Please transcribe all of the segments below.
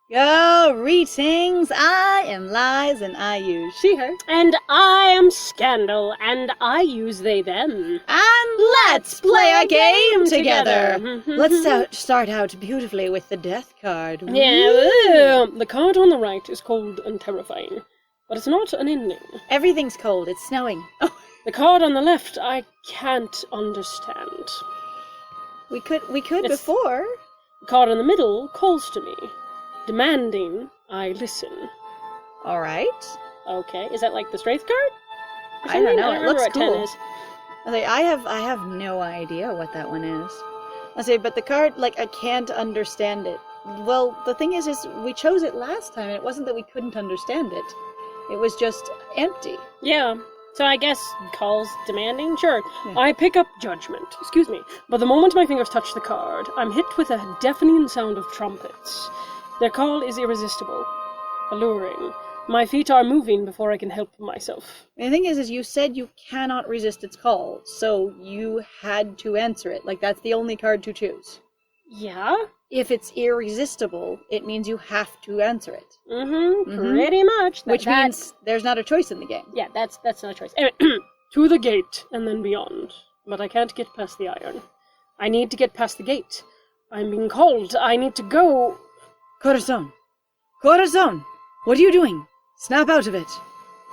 Yo, greetings! I am Lies and I use she, her. And I am Scandal, and I use they, them. And let's play a game together! Let's start out beautifully with the death card. Yeah, the card on the right is cold and terrifying, but it's not an ending. Everything's cold, it's snowing. Oh. The card on the left, I can't understand. We could before. The card in the middle calls to me, demanding I listen. Alright. Okay, is that like the strength card? I don't know, I it looks what 10 cool. is. I have no idea what that one is. But the card, I can't understand it. Well, the thing is we chose it last time, and it wasn't that we couldn't understand it. It was just empty. Yeah. So I guess calls demanding? Sure. Yeah. I pick up Judgment, but the moment my fingers touch the card, I'm hit with a deafening sound of trumpets. Their call is irresistible, alluring. My feet are moving before I can help myself. The thing is you said you cannot resist its call, so you had to answer it. That's the only card to choose. Yeah? If it's irresistible, it means you have to answer it. Pretty much. Which means there's not a choice in the game. Yeah, that's not a choice. Anyway, to the gate and then beyond. But I can't get past the iron. I need to get past the gate. I'm being called. I need to go. Corazon! Corazon! What are you doing? Snap out of it!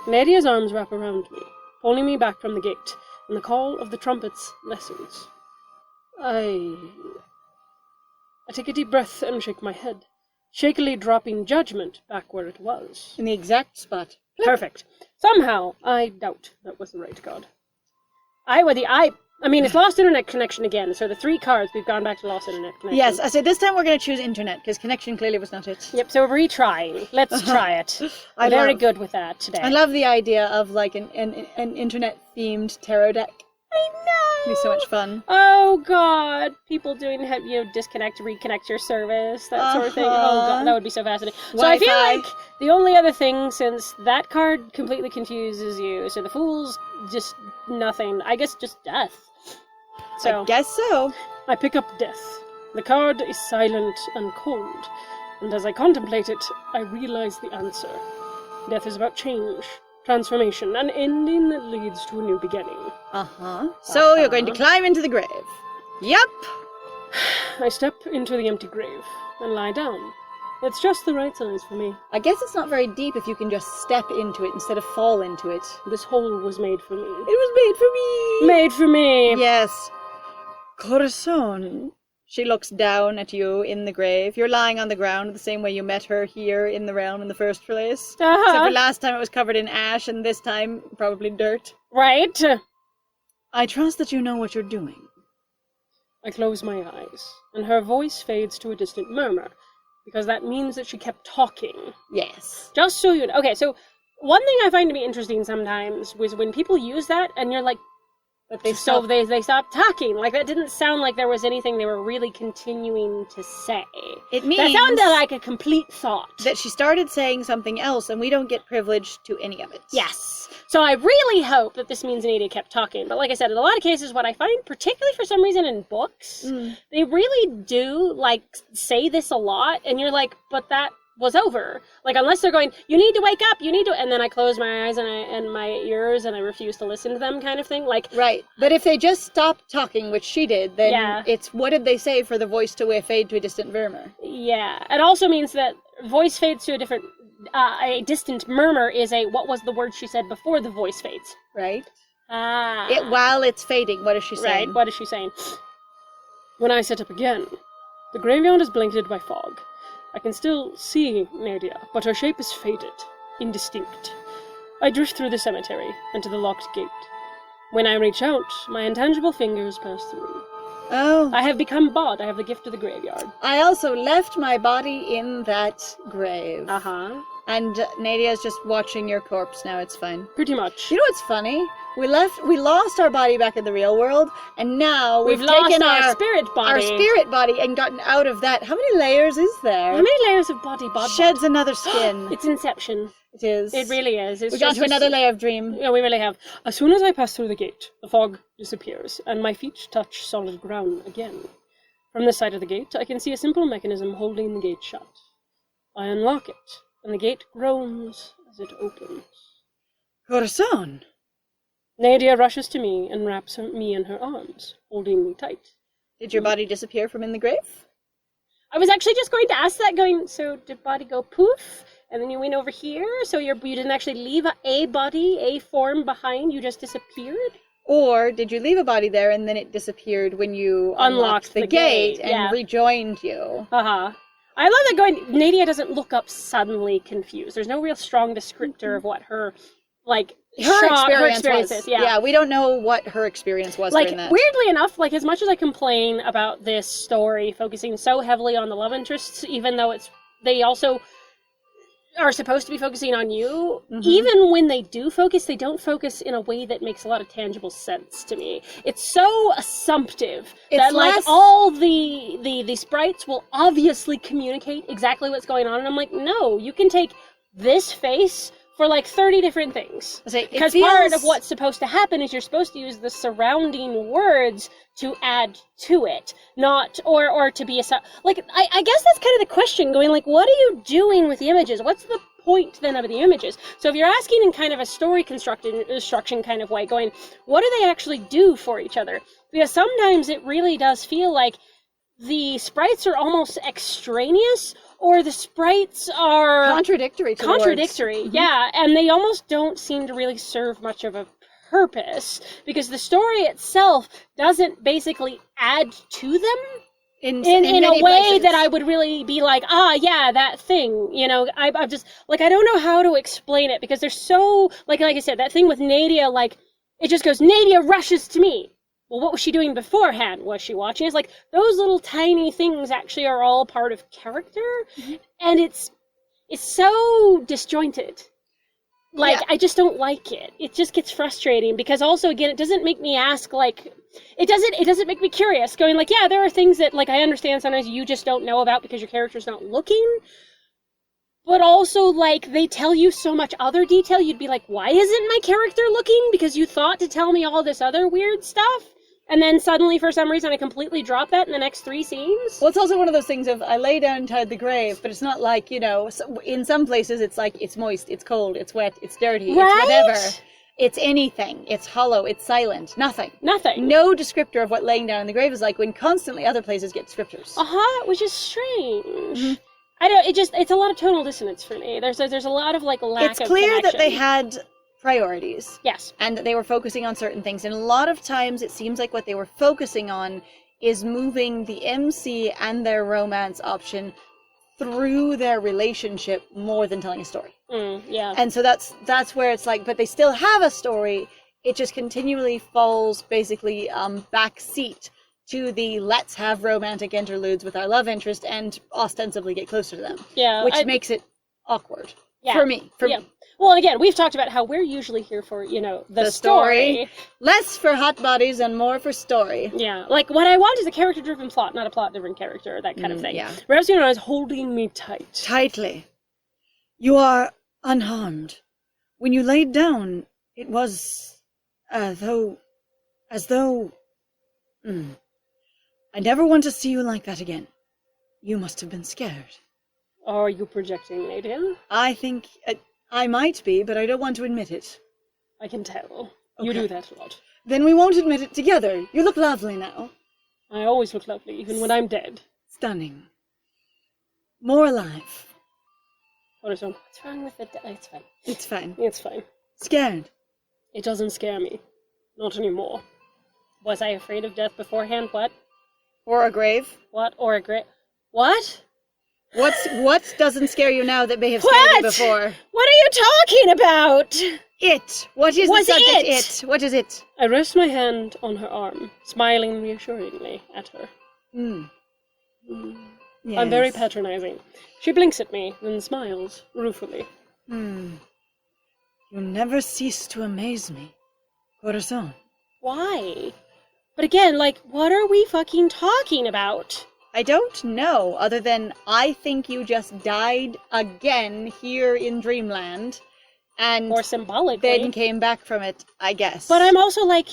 Nadia's arms wrap around me, pulling me back from the gate, and the call of the trumpets lessens. I take a deep breath and shake my head, shakily dropping Judgment back where it was. In the exact spot. Perfect. Somehow, I doubt that was the right card. It's lost internet connection again, so the 3 cards, we've gone back to lost internet connection. Yes, this time we're going to choose internet, because connection clearly was not it. Yep, so we're retrying. Let's try it. I'm very good with that today. I love the idea of, an internet-themed tarot deck. I know! It'd be so much fun. Oh, God. People doing, disconnect, reconnect your service, that sort of thing. Oh, God, that would be so fascinating. Wi-Fi. So I feel like the only other thing, since that card completely confuses you, so the Fool's just nothing. I guess just death. So I guess so. I pick up Death. The card is silent and cold, and as I contemplate it, I realize the answer. Death is about change, transformation, an ending that leads to a new beginning. So you're going to climb into the grave. Yep. I step into the empty grave and lie down. It's just the right size for me. I guess it's not very deep if you can just step into it instead of fall into it. This hole was made for me. It was made for me! Made for me! Yes. Corazon. She looks down at you in the grave. You're lying on the ground the same way you met her here in the realm in the first place. Except for last time it was covered in ash, and this time probably dirt. Right. I trust that you know what you're doing. I close my eyes, and her voice fades to a distant murmur, because that means that she kept talking. Yes. Just so you know. Okay, so one thing I find to be interesting sometimes was when people use that, and you're like, but they stopped talking. That didn't sound like there was anything they were really continuing to say. It means that sounded like a complete thought. That she started saying something else, and we don't get privilege to any of it. Yes. So I really hope that this means Nadia kept talking. But like I said, in a lot of cases, what I find, particularly for some reason in books, they really do, say this a lot, and you're like, but that was over. Unless they're going, you need to wake up, and then I close my eyes and my ears and I refuse to listen to them kind of thing. Right. But if they just stopped talking, which she did, then it's what did they say for the voice to fade to a distant murmur? Yeah. It also means that voice fades to a distant murmur is what was the word she said before the voice fades? Right. While it's fading, what is she saying? Right, what is she saying? When I sit up again, the graveyard is blanketed by fog. I can still see Nadia, but her shape is faded, indistinct. I drift through the cemetery and to the locked gate. When I reach out, my intangible fingers pass through. Oh. I have become Bod. I have the gift of the graveyard. I also left my body in that grave. And Nadia's just watching your corpse now, it's fine. Pretty much. You know what's funny? We lost our body back in the real world, and now we've taken lost our spirit body. Our spirit body and gotten out of that. How many layers is there? How many layers of body? Sheds another skin. It's Inception. It is. It really is. We got to another layer of dream. Yeah, we really have. As soon as I pass through the gate, the fog disappears, and my feet touch solid ground again. From the side of the gate, I can see a simple mechanism holding the gate shut. I unlock it, and the gate groans as it opens. Corazon! Nadia rushes to me and wraps me in her arms, holding me tight. Did your body disappear from in the grave? I was actually just going to ask that, going, so did body go poof, and then you went over here, so you didn't actually leave a body, a form behind, you just disappeared? Or did you leave a body there and then it disappeared when you unlocked the gate and rejoined you? Uh-huh. I love that going, Nadia doesn't look up suddenly confused. There's no real strong descriptor of what her, like, her experience is. Yeah, we don't know what her experience was during that. Weirdly enough, like, as much as I complain about this story focusing so heavily on the love interests, even though they also are supposed to be focusing on you, even when they do focus, they don't focus in a way that makes a lot of tangible sense to me. It's so assumptive that like all the sprites will obviously communicate exactly what's going on, and I'm like, no, you can take this face for like 30 different things. Because part of what's supposed to happen is you're supposed to use the surrounding words to add to it, not, or to be like, I guess that's kind of the question, going like, what are you doing with the images? What's the point then of the images? So if you're asking in kind of a story construction kind of way, going, what do they actually do for each other? Because sometimes it really does feel like the sprites are almost extraneous, or the sprites are contradictory, yeah, and they almost don't seem to really serve much of a purpose, because the story itself doesn't basically add to them in a way that I would really be like, yeah, that thing, you know. I'm just, like, I don't know how to explain it, because they're so, like I said, that thing with Nadia, like, it just goes, Nadia rushes to me. Well, what was she doing beforehand? Was she watching? It's like, those little tiny things actually are all part of character, and it's so disjointed. Like, I just don't like it. It just gets frustrating, because also, again, it doesn't make me ask, like, it doesn't make me curious, going like, yeah, there are things that, like, I understand sometimes you just don't know about because your character's not looking, but also, like, they tell you so much other detail, you'd be like, why isn't my character looking? Because you thought to tell me all this other weird stuff? And then suddenly, for some reason, I completely drop that in the next 3 scenes? Well, it's also one of those things of, I lay down inside the grave, but it's not like, you know, in some places it's like, it's moist, it's cold, it's wet, it's dirty, it's whatever. It's anything. It's hollow, it's silent. Nothing. No descriptor of what laying down in the grave is like, when constantly other places get descriptors. Which is strange. I don't, it's a lot of tonal dissonance for me. There's a lot of, like, lack of It's clear connection. that they had priorities. Yes. And that they were focusing on certain things. And a lot of times it seems like what they were focusing on is moving the MC and their romance option through their relationship more than telling a story. Yeah. And so that's where it's like, but they still have a story, it just continually falls basically back seat to the let's have romantic interludes with our love interest and ostensibly get closer to them. Yeah. Which makes it awkward. Yeah. For me. Well, and again, we've talked about how we're usually here for, you know, the story. Less for hot bodies and more for story. Yeah. Like, what I want is a character-driven plot, not a plot-driven character, that kind of thing. Yeah. Rasputin is holding me tight. Tightly. You are unharmed. When you laid down, it was as though... I never want to see you like that again. You must have been scared. Are you projecting, Nadia? I think... I might be, but I don't want to admit it. I can tell. Okay. You do that a lot. Then we won't admit it together. You look lovely now. I always look lovely, even when I'm dead. Stunning. More alive. What's wrong with it? It's fine. It's fine. It's fine. Scared. It doesn't scare me. Not anymore. Was I afraid of death beforehand? What? Or a grave. What? Or a grave? What? What doesn't scare you now that may have scared you before? What are you talking about? It. What is the subject? It. What is it? I rest my hand on her arm, smiling reassuringly at her. Yes. I'm very patronizing. She blinks at me, then smiles ruefully. You never cease to amaze me, Corazon. Why? But again, like, what are we fucking talking about? I don't know, other than I think you just died again here in Dreamland, and or symbolically, then came back from it, I guess. But I'm also like,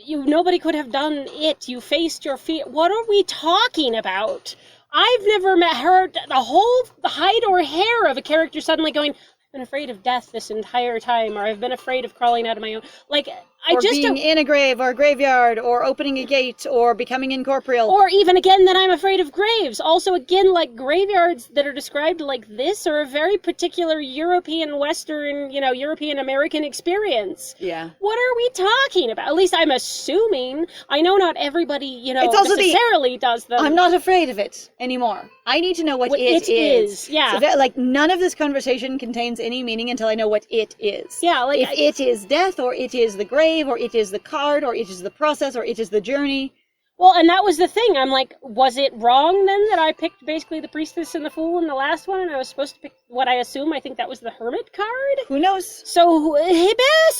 nobody could have done it. You faced your fear. What are we talking about? I've never heard the whole hide or hair of a character suddenly going, I've been afraid of death this entire time, or I've been afraid of crawling out of my own. Like, I or just being don't... in a grave or a graveyard or opening a gate or becoming incorporeal. Or even, again, that I'm afraid of graves. Also, again, like, graveyards that are described like this are a very particular European, Western, European-American experience. Yeah. What are we talking about? At least I'm assuming. I know not everybody, It's also necessarily does them. I'm not afraid of it anymore. I need to know what it is. Yeah. So that, none of this conversation contains any meaning until I know what it is. Yeah, like... If it is death, or it is the grave, or it is the card, or it is the process, or it is the journey. Well, and that was the thing. I'm like, was it wrong then that I picked basically the priestess and the fool in the last one, and I was supposed to pick what I think that was the hermit card? Who knows? So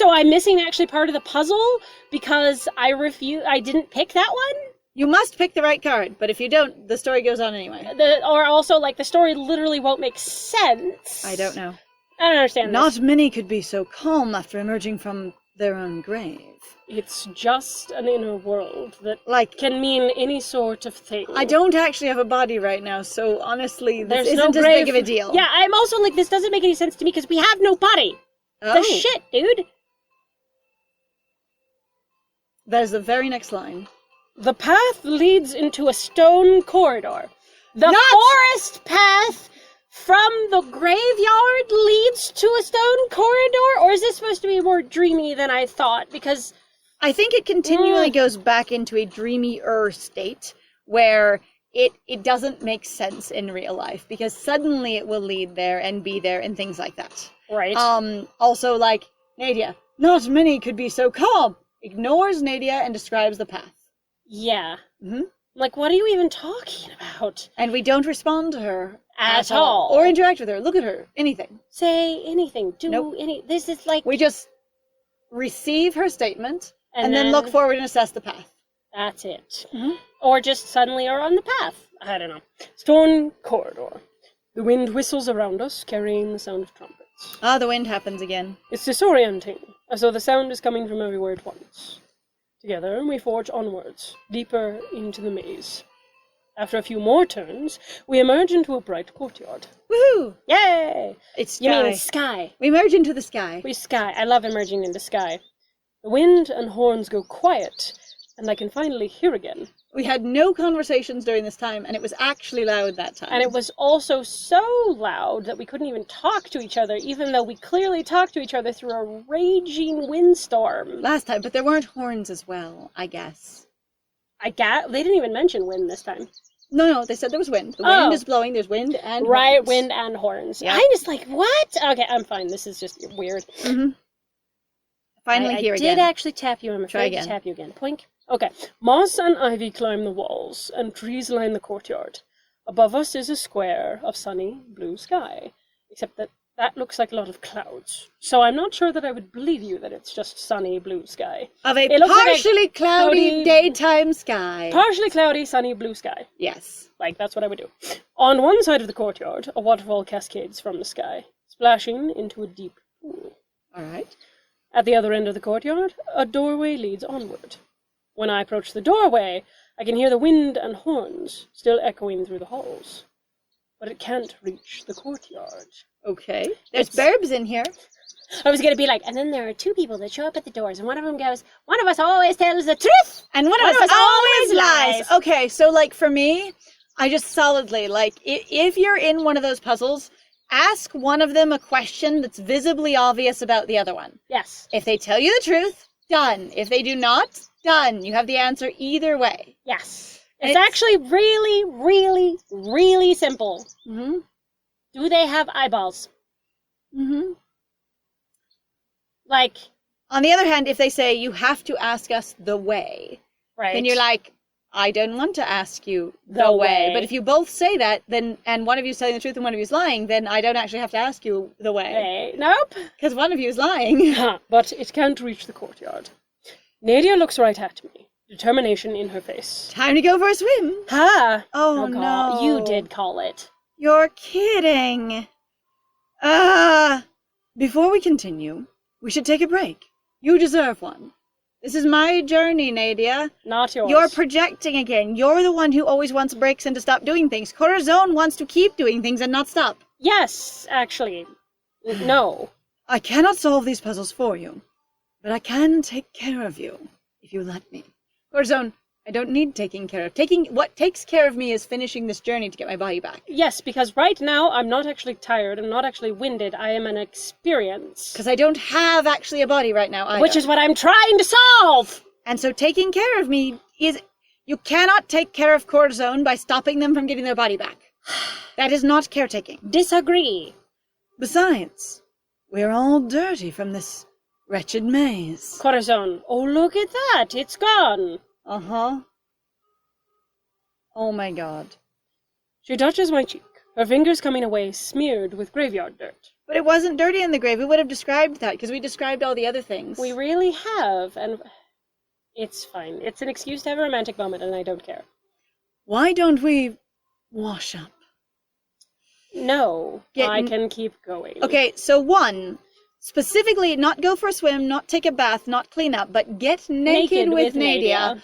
I'm missing actually part of the puzzle because I didn't pick that one? You must pick the right card, but if you don't, the story goes on anyway. Or also, the story literally won't make sense. I don't know. I don't understand Not this. many could be so calm after emerging from their own grave. It's just an inner world that Like, can mean any sort of thing. I don't actually have a body right now, so honestly, this There's no isn't as grave. big of a deal. Yeah, I'm also like, this doesn't make any sense to me because we have no body. Oh, The shit, dude. that is the very next line. The path leads into a stone corridor. The forest path from the graveyard leads to a stone corridor? Or is this supposed to be more dreamy than I thought? Because I think it continually goes back into a dreamy-er state where it doesn't make sense in real life because suddenly it will lead there and be there and things like that. Right. Also, like, Nadia, not many could be so calm. Ignores Nadia and describes the path. Yeah. Mm-hmm. Like, what are you even talking about? And we don't respond to her At all. or interact with her, look at her, anything. Say anything. Do Nope. any. This is like. We just receive her statement and then look forward and assess the path. That's it. Mm-hmm. Or just suddenly are on the path. I don't know. Stone corridor. The wind whistles around us, carrying the sound of trumpets. Ah, the wind happens again. It's disorienting, as though the sound is coming from everywhere at once. Together, we forge onwards, deeper into the maze. After a few more turns, we emerge into a bright courtyard. Woohoo! Yay! It's sky. You mean sky. We merge into the sky. We sky. I love emerging into sky. The wind and horns go quiet, and I can finally hear again. We had no conversations during this time, and it was actually loud that time. And it was also so loud that we couldn't even talk to each other, even though we clearly talked to each other through a raging windstorm. Last time, but there weren't horns as well, I guess. They didn't even mention wind this time. No, they said there was wind. The wind is blowing, there's wind and right, horns. wind and horns. Yeah. I'm just like, what? Okay, I'm fine. This is just weird. Mm-hmm. Finally here again. I did actually tap you. I'm Try afraid to again. tap you again. Poink. Okay. Moss and ivy climb the walls, and trees line the courtyard. Above us is a square of sunny blue sky, except that looks like a lot of clouds. So I'm not sure that I would believe you that it's just sunny blue sky. Of a It looks like a partially cloudy daytime sky. Partially cloudy, sunny blue sky. Yes. Like, that's what I would do. On one side of the courtyard, a waterfall cascades from the sky, splashing into a deep pool. All right. At the other end of the courtyard, a doorway leads onward. When I approach the doorway, I can hear the wind and horns still echoing through the halls. But it can't reach the courtyard. Okay. There's burbs in here. I was going to be like, and then there are two people that show up at the doors, and one of them goes, one of us always tells the truth, and one of us always lies. Okay, so, like, for me, I just solidly, like, if you're in one of those puzzles, ask one of them a question that's visibly obvious about the other one. Yes. If they tell you the truth, done. If they do not, done. You have the answer either way. Yes. It's actually really, really, really simple. Mm-hmm. Do they have eyeballs? Mm-hmm. Like... On the other hand, if they say, you have to ask us the way, right. then you're like, I don't want to ask you the way. But if you both say that, then, and one of you's telling the truth and one of you's lying, then I don't actually have to ask you the way. Nope. Because one of you's lying. But it can't reach the courtyard. Nadia looks right at me, determination in her face. Time to go for a swim. Ha! Oh, no. You did call it. You're kidding. Before we continue, we should take a break. You deserve one. This is my journey, Nadia. Not yours. You're projecting again. You're the one who always wants breaks and to stop doing things. Corazon wants to keep doing things and not stop. Yes, actually. No. I cannot solve these puzzles for you, but I can take care of you, if you let me. Corazon, I don't need taking care of. What takes care of me is finishing this journey to get my body back. Yes, because right now I'm not actually tired, I'm not actually winded, I am an experience. Because I don't have actually a body right now either. Which is what I'm trying to solve! And so taking care of me is... You cannot take care of Corazon by stopping them from getting their body back. That is not caretaking. Disagree. Besides, we're all dirty from this wretched maze. Corazon, oh look at that, it's gone. Uh-huh. Oh my god. She touches my cheek, her fingers coming away smeared with graveyard dirt. But it wasn't dirty in the grave. We would have described that, because we described all the other things. We really have, and it's fine. It's an excuse to have a romantic moment, and I don't care. Why don't we wash up? No, I can keep going. Okay, so 1, specifically, not go for a swim, not take a bath, not clean up, but get naked with Nadia.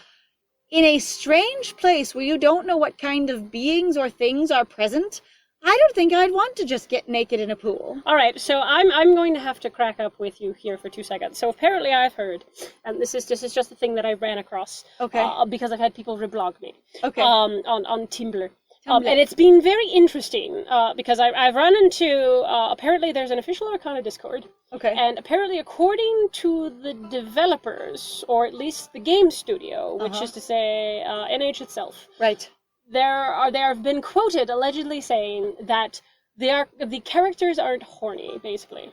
In a strange place where you don't know what kind of beings or things are present. I don't think I'd want to just get naked in a pool. All right, so I'm going to have to crack up with you here for 2 seconds. So apparently I've heard, and this is just a thing that I ran across. Okay. Because I've had people reblog me. Okay. On Tumblr. And it's been very interesting because I've run into, apparently there's an official Arcana Discord. Okay. And apparently according to the developers, or at least the game studio, which is to say NH itself. Right. There have been quoted allegedly saying that the characters aren't horny, basically.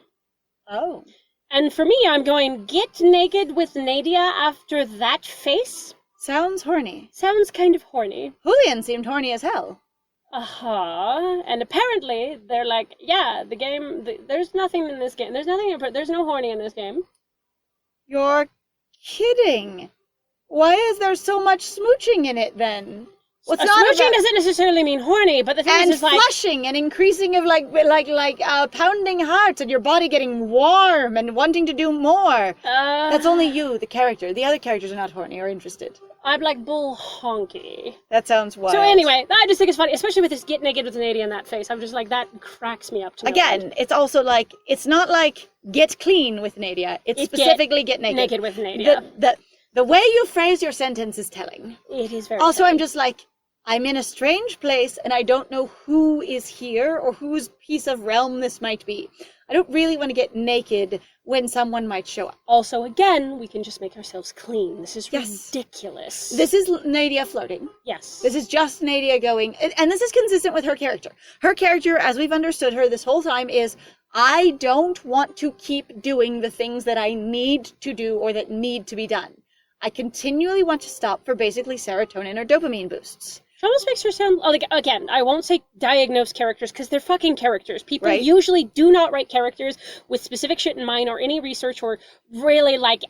Oh. And for me, I'm going, get naked with Nadia after that face? Sounds horny. Sounds kind of horny. Julian seemed horny as hell. And apparently, they're like, yeah, the game, there's nothing in this game. There's no horny in this game. You're kidding. Why is there so much smooching in it, then? Well, smooching doesn't necessarily mean horny, but the thing is like... And flushing and increasing of pounding hearts and your body getting warm and wanting to do more. That's only you, the character. The other characters are not horny or interested. I'm like bull honky. That sounds wild. So anyway, I just think it's funny, especially with this get naked with Nadia in that face. I'm just like, that cracks me up to Again, it's also like, it's not like get clean with Nadia. It's specifically get naked. Naked with Nadia. The way you phrase your sentence is telling. It is very Also, telling. I'm just like, I'm in a strange place and I don't know who is here or whose piece of realm this might be. I don't really want to get naked when someone might show up. Also, again, we can just make ourselves clean. This is ridiculous. This is Nadia floating. Yes. This is just Nadia going, and this is consistent with her character. Her character, as we've understood her this whole time, is I don't want to keep doing the things that I need to do or that need to be done. I continually want to stop for basically serotonin or dopamine boosts. It almost makes her sound, like, again, I won't say diagnose characters, because they're fucking characters. People usually do not write characters with specific shit in mind, or any research, or really, like,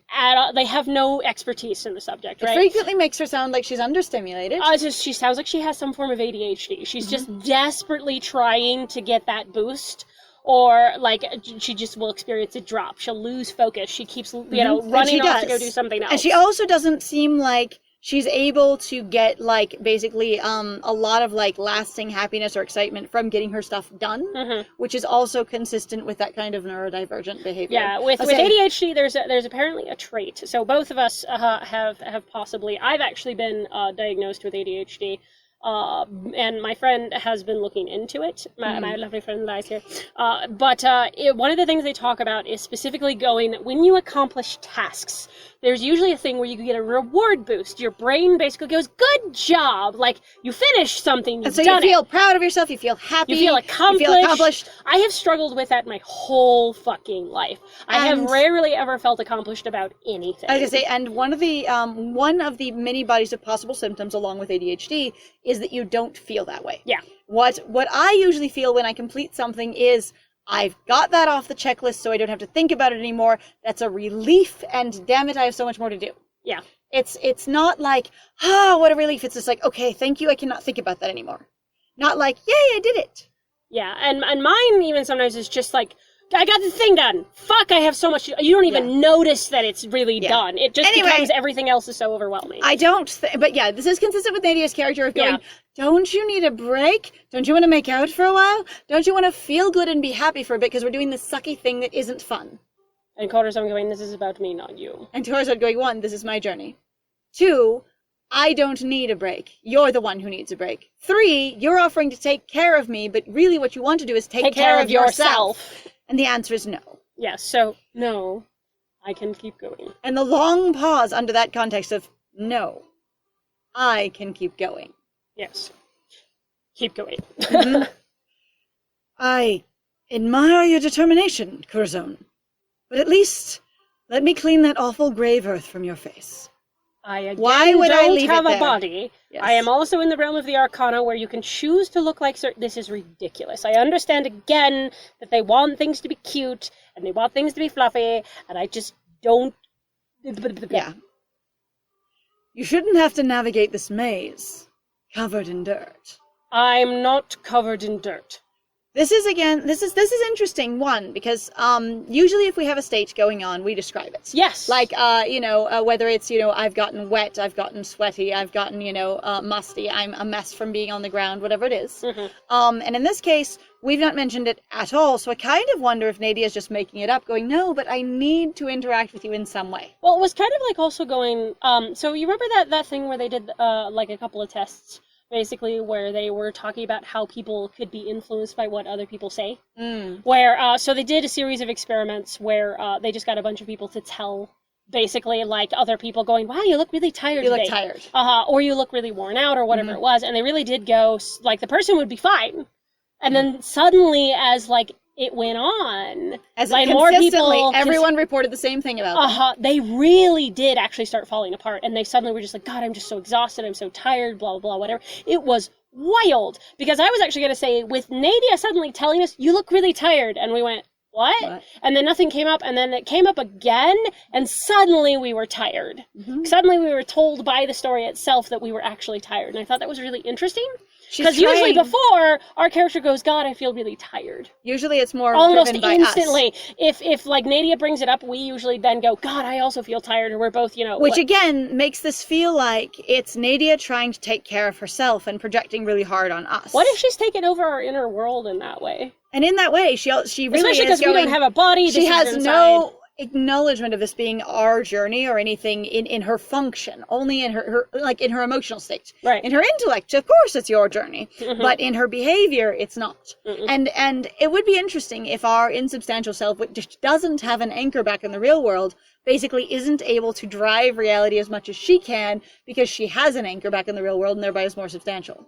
they have no expertise in the subject, right? It frequently makes her sound like she's understimulated. She sounds like she has some form of ADHD. She's just desperately trying to get that boost, or, like, she just will experience a drop. She'll lose focus. She keeps, running off to go do something else. And she also doesn't seem like she's able to get, like, basically a lot of, like, lasting happiness or excitement from getting her stuff done, which is also consistent with that kind of neurodivergent behavior. Yeah, with ADHD, there's apparently a trait. So both of us have possibly... I've actually been diagnosed with ADHD. And my friend has been looking into it. My lovely friend lies here. But one of the things they talk about is specifically going, when you accomplish tasks, there's usually a thing where you can get a reward boost. Your brain basically goes, good job! Like, you finished something, you've done it. So you feel proud of yourself, you feel happy. You feel accomplished. I have struggled with that my whole fucking life. I have rarely ever felt accomplished about anything. I was gonna say, and one of the many bodies of possible symptoms along with ADHD is that you don't feel that way. Yeah. What I usually feel when I complete something is, I've got that off the checklist so I don't have to think about it anymore. That's a relief, and damn it, I have so much more to do. Yeah. It's not like, what a relief. It's just like, okay, thank you, I cannot think about that anymore. Not like, yay, I did it. Yeah, and mine even sometimes is just like, I got the thing done. Fuck, I have so much. You don't even notice that it's really done. It just becomes everything else is so overwhelming. I don't, but yeah, this is consistent with Nadia's character of going, don't you need a break? Don't you want to make out for a while? Don't you want to feel good and be happy for a bit because we're doing this sucky thing that isn't fun? And Corazon going, this is about me, not you. And Corazon going, 1, this is my journey. 2, I don't need a break. You're the one who needs a break. 3, you're offering to take care of me, but really what you want to do is take care of yourself. And the answer is no. Yes, so, no, I can keep going. And the long pause under that context of, no, I can keep going. Yes. Keep going. Mm-hmm. I admire your determination, Corazon. But at least, let me clean that awful grave earth from your face. Why would I leave have a body? Yes. I am also in the realm of the Arcana where you can choose to look like certain... This is ridiculous. I understand again that they want things to be cute and they want things to be fluffy, and I just don't... Yeah. You shouldn't have to navigate this maze covered in dirt. I'm not covered in dirt. This is interesting, one, because usually if we have a state going on, we describe it. Yes. Like, whether it's, I've gotten wet, I've gotten sweaty, I've gotten, musty, I'm a mess from being on the ground, whatever it is. Mm-hmm. And in this case, we've not mentioned it at all, so I kind of wonder if Nadia's just making it up, going, no, but I need to interact with you in some way. Well, it was kind of like also going, so you remember that thing where they did, like, a couple of tests? Basically, where they were talking about how people could be influenced by what other people say. Where, so they did a series of experiments where they just got a bunch of people to tell, basically, like, other people going, wow, you look really tired today. You look tired. Or you look really worn out, or whatever it was. And they really did go, like, the person would be fine. And then suddenly, as, like, it went on, as like more people, everyone reported the same thing about them. They really did actually start falling apart, and they suddenly were just like, God, I'm just so exhausted, I'm so tired, blah, blah, whatever. It was wild, because I was actually going to say, with Nadia suddenly telling us, you look really tired, and we went, what? And then nothing came up, and then it came up again, and suddenly we were tired. Mm-hmm. Suddenly we were told by the story itself that we were actually tired, and I thought that was really interesting. Because usually before, our character goes, God, I feel really tired. Usually it's more almost driven by instantly. Us. If like Nadia brings it up, we usually then go, God, I also feel tired, and we're both, Which again makes this feel like it's Nadia trying to take care of herself and projecting really hard on us. What if she's taken over our inner world in that way? And in that way, she really especially because we don't have a body. She has no acknowledgement of this being our journey or anything in her function, only in her like in her emotional state. Right. In her intellect, of course it's your journey, but in her behavior it's not. And it would be interesting if our insubstantial self, which doesn't have an anchor back in the real world, basically isn't able to drive reality as much as she can because she has an anchor back in the real world and thereby is more substantial.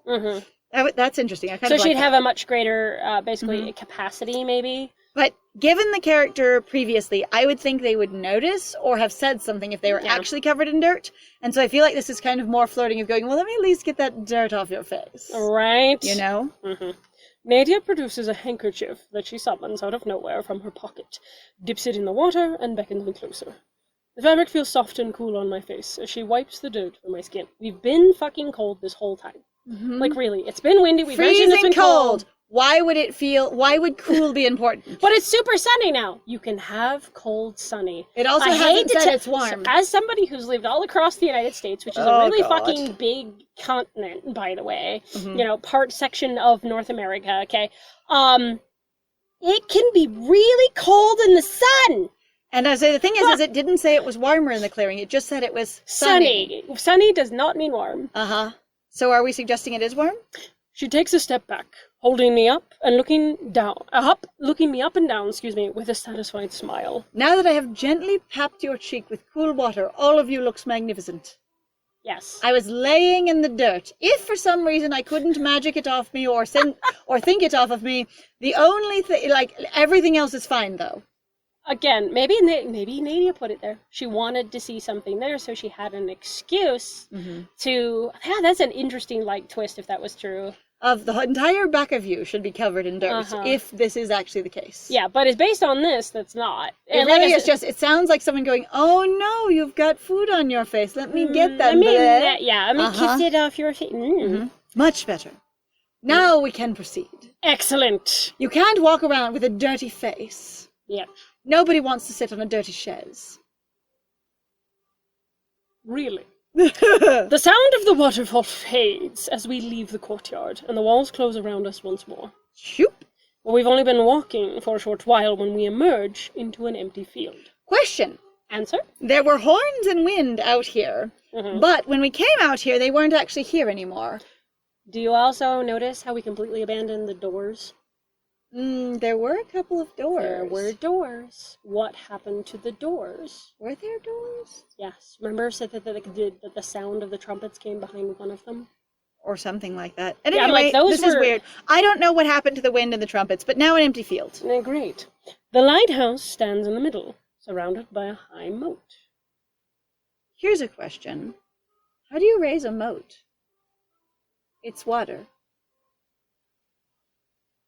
That's interesting. So she'd have a much greater basically capacity maybe. But given the character previously, I would think they would notice or have said something if they were actually covered in dirt. And so I feel like this is kind of more flirting of going, well, let me at least get that dirt off your face. Right. Nadia produces a handkerchief that she summons out of nowhere from her pocket, dips it in the water, and beckons me closer. The fabric feels soft and cool on my face as she wipes the dirt from my skin. We've been fucking cold this whole time. Like, really. It's been windy. We've mentioned it's been cold. Why would cool be important? But it's super sunny now. You can have cold sunny. It also hasn't said it's warm. As somebody who's lived all across the United States, which is a really fucking big continent, by the way, part section of North America, okay, it can be really cold in the sun. And I say the thing is it didn't say it was warmer in the clearing. It just said it was sunny. Sunny does not mean warm. So are we suggesting it is warm? She takes a step back, holding me up and looking me up and down, with a satisfied smile. Now that I have gently papped your cheek with cool water, all of you looks magnificent. Yes. I was laying in the dirt. If for some reason I couldn't magic it off me or think it off of me, the only thing, everything else is fine though. Again, maybe Nadia put it there. She wanted to see something there, so she had an excuse to... Yeah, that's an interesting, twist if that was true. Of the entire back of you should be covered in dirt, if this is actually the case. Yeah, but it's based on this, that's not. It really is just, it sounds like someone going, oh no, you've got food on your face, let me get that. Let me kiss it off your face. Much better. Now we can proceed. Excellent. You can't walk around with a dirty face. Yeah. Nobody wants to sit on a dirty chaise. Really? The sound of the waterfall fades as we leave the courtyard, and the walls close around us once more. Shoop. But we've only been walking for a short while when we emerge into an empty field. Question. Answer? There were horns and wind out here, Mm-hmm. but when we came out here, they weren't actually here anymore. Do you also notice how we completely abandoned the doors? There were a couple of doors. There were doors. What happened to the doors? Were there doors? Yes. Remember, said that the sound of the trumpets came behind one of them? Or something like that. And Yeah, anyway, like, those this is were- weird. I don't know what happened to the wind and the trumpets, but now an empty field. Great. The lighthouse stands in the middle, surrounded by a high moat. Here's a question. How do you raise a moat? It's water.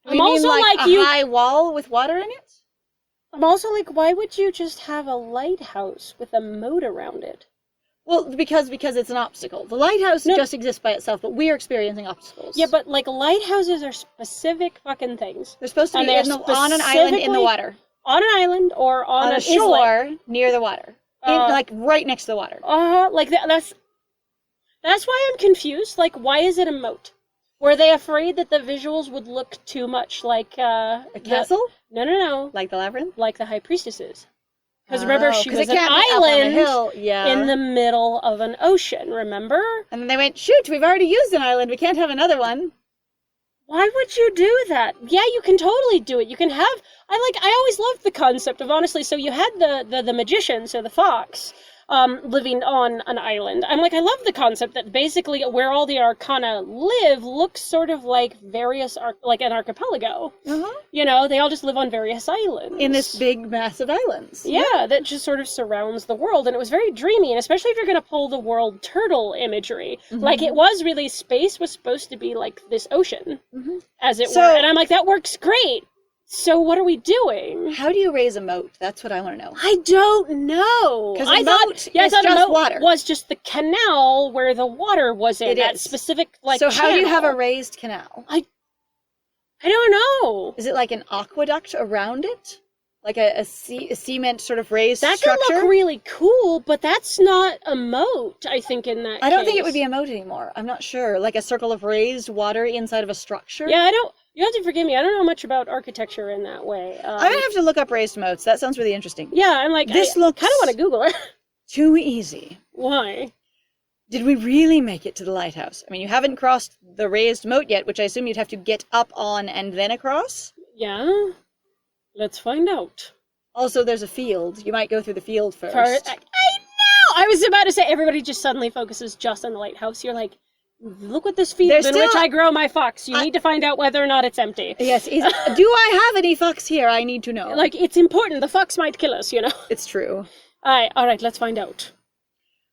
Do I'm we mean also like like a you- high wall with water in it? I'm also like, why would you just have a lighthouse with a moat around it? Well, because it's an obstacle. The lighthouse No. just exists by itself, but we're experiencing obstacles. Yeah, but like lighthouses are specific fucking things. they're supposed to and be they're on an island in the specifically water. On an island or on On a an shore islet. near the water. Uh, Like right next to the water. Like that's why I'm confused. Like, why is it a moat? Were they afraid that the visuals would look too much like A castle? No. Like the labyrinth? Like the high priestesses. Because remember, she 'cause was it an can't be up on a island hill. Yeah. in the middle of an ocean, remember? And then they went, shoot, we've already used an island. We can't have another one. Why would you do that? Yeah, you can totally do it. You can have... I always loved the concept of, honestly, so you had the magician, so the fox, living on an island. I'm like, I love the concept that basically where all the Arcana live looks sort of like like an archipelago. Uh-huh. You know, they all just live on various islands. In this big, massive islands. Yeah, that just sort of surrounds the world, and it was very dreamy, and especially if you're going to pull the world turtle imagery. Mhm. Like, it was really, space was supposed to be like this ocean, Mhm. as it So- were, and I'm like, that works great! So what are we doing? How do you raise a moat? That's what I want to know. I don't know. 'Cause a I moat thought, is a just moat water. was just the canal where the water was in, It that is. specific, like, So how do you have a channel. raised canal? I don't know. Is it like an aqueduct around it? Like a cement sort of raised That structure? could look really cool, but that's not a moat, I think, in that I don't think it case. would be a moat anymore. I'm not sure. Like a circle of raised water inside of a structure? Yeah, you have to forgive me, I don't know much about architecture in that way. I'm gonna have to look up raised moats. That sounds really interesting. Yeah, I'm like, This I looks- kind of want to Google it. Too easy. Why? Did we really make it to the lighthouse? I mean, you haven't crossed the raised moat yet, which I assume you'd have to get up on and then across. Yeah? Let's find out. Also, there's a field. You might go through the field first. I know! I was about to say, everybody just suddenly focuses just on the lighthouse. You're like, look at this field There's in which still- I grow my fox. You need to find out whether or not it's empty. Yes. Do I have any fox here? I need to know. Like, it's important. The fox might kill us, you know? It's true. Alright, let's find out.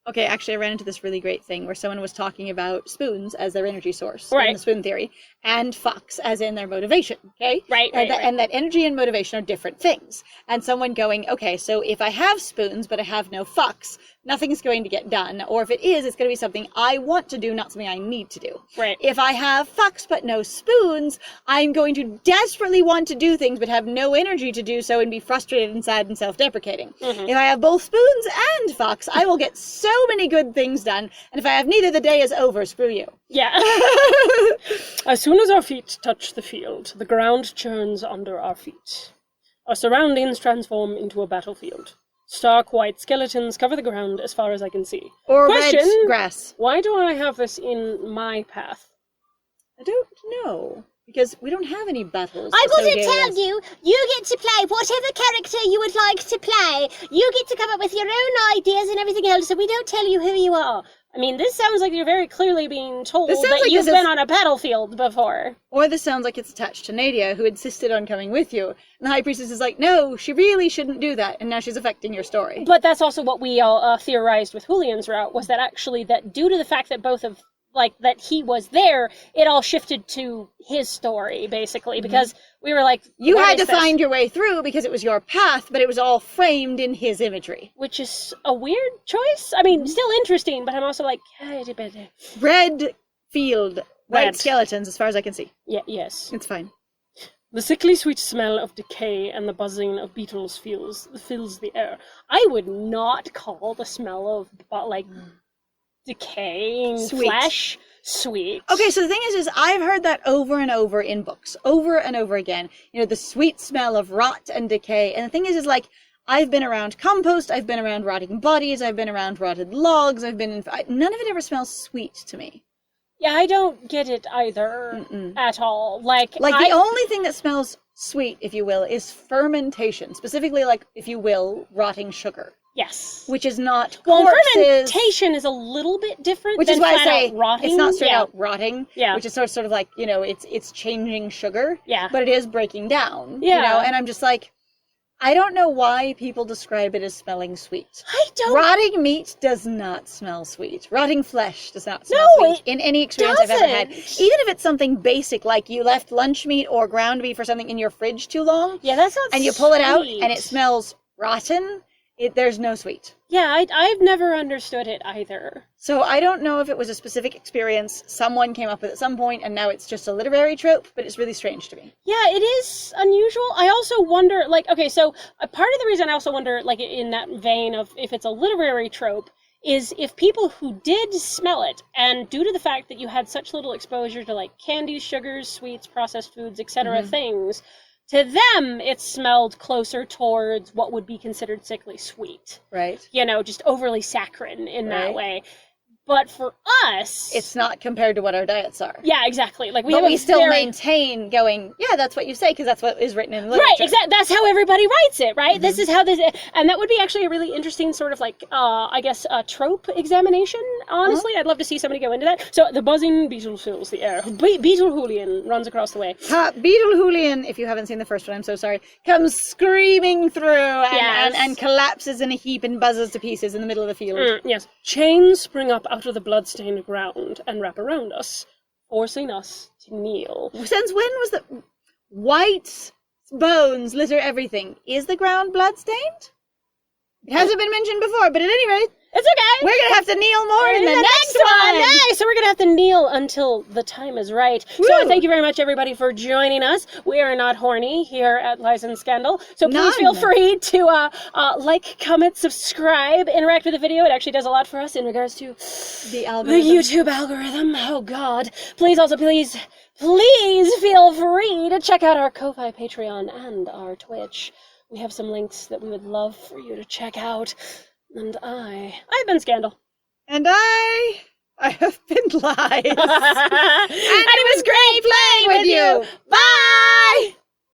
Okay, actually, I ran into this really great thing where someone was talking about spoons as their energy source Right. in the spoon theory, and fucks as in their motivation. Okay, Right. And that energy and motivation are different things. And someone going, okay, so if I have spoons but I have no fucks, nothing's going to get done. Or if it is, it's going to be something I want to do, not something I need to do. Right. If I have fucks but no spoons, I'm going to desperately want to do things but have no energy to do so and be frustrated and sad and self-deprecating. Mhm. If I have both spoons and fucks, I will get so many good things done. And if I have neither, the day is over. Screw you. Yeah. As soon as our feet touch the field, the ground churns under our feet. Our surroundings transform into a battlefield. Stark white skeletons cover the ground as far as I can see. Or Question. red grass. Why do I have this in my path? I don't know. Because we don't have any battles. I want to associated tell with- you get to play whatever character you would like to play. You get to come up with your own ideas and everything else, so we don't tell you who you are. I mean, this sounds like you're very clearly being told This sounds that like you've this is- been on a battlefield before. Or this sounds like it's attached to Nadia, who insisted on coming with you. And the High Priestess is like, no, she really shouldn't do that. And now she's affecting your story. But that's also what we all theorized with Julian's route, was that actually that due to the fact that both of, like, that he was there, it all shifted to his story, basically, because we were like... You what had is to this? find your way through because it was your path, but it was all framed in his imagery. Which is a weird choice. I mean, still interesting, but I'm also like... Red field, white Red. skeletons, as far as I can see. Yeah, yes. It's fine. The sickly sweet smell of decay and the buzzing of beetles fills the air. I would not call the smell of, like, decaying Sweet. flesh sweet. Okay, so the thing is I've heard that over and over in books, over and over again. You know, the sweet smell of rot and decay. And the thing is like, I've been around compost, I've been around rotting bodies, I've been around rotted logs, none of it ever smells sweet to me. Yeah, I don't get it either at all. Like the only thing that smells sweet, if you will, is fermentation. Specifically, like, if you will, rotting sugar. Yes. Which is not Well, corpses. fermentation is a little bit different Which than is why I flat say out rotting. it's not straight out rotting. Yeah. Which is sort of like, you know, it's changing sugar. Yeah. But it is breaking down. Yeah. You know, and I'm just like, I don't know why people describe it as smelling sweet. I don't... Rotting meat does not smell sweet. Rotting flesh does not smell No, sweet in any experience I've ever had. Even if it's something basic, like you left lunch meat or ground beef or something in your fridge too long. Yeah, that's not and you pull it out sweet. and it smells rotten, there's no sweet. Yeah, I've never understood it either. So I don't know if it was a specific experience someone came up with at some point and now it's just a literary trope, but it's really strange to me. Yeah, it is unusual. I also wonder, like, okay, so a part of the reason I also wonder, like, in that vein of if it's a literary trope, is if people who did smell it, and due to the fact that you had such little exposure to, like, candies, sugars, sweets, processed foods, etc. things, to them, it smelled closer towards what would be considered sickly sweet. Right. You know, just overly saccharine in that way. But for us... It's not compared to what our diets are. Yeah, exactly. Like we still maintain going, yeah, that's what you say, because that's what is written in the literature. Right, exactly. That's how everybody writes it, right? This is how this... And that would be actually a really interesting sort of, like, I guess, trope examination, honestly. I'd love to see somebody go into that. So, the buzzing beetle fills the air. Beetle Julian runs across the way. Beetle Julian, if you haven't seen the first one, I'm so sorry, comes screaming through and collapses in a heap and buzzes to pieces in the middle of the field. Yes. Chains spring up out of the blood-stained ground and wrap around us, forcing us to kneel. Since when was the white bones litter everything? Is the ground blood-stained? It hasn't been mentioned before, but at any rate, it's okay. We're gonna have to kneel more in the next one. Nice. So we're gonna have to kneel until the time is right. Woo. So thank you very much, everybody, for joining us. We are not horny here at Lies and Scandal, so please feel free to like, comment, subscribe, interact with the video. It actually does a lot for us in regards to the YouTube algorithm. Oh God! Please feel free to check out our Ko-Fi, Patreon, and our Twitch. We have some links that we would love for you to check out. And I've been Scandal. And I have been Lies. And it was great playing with you. Bye!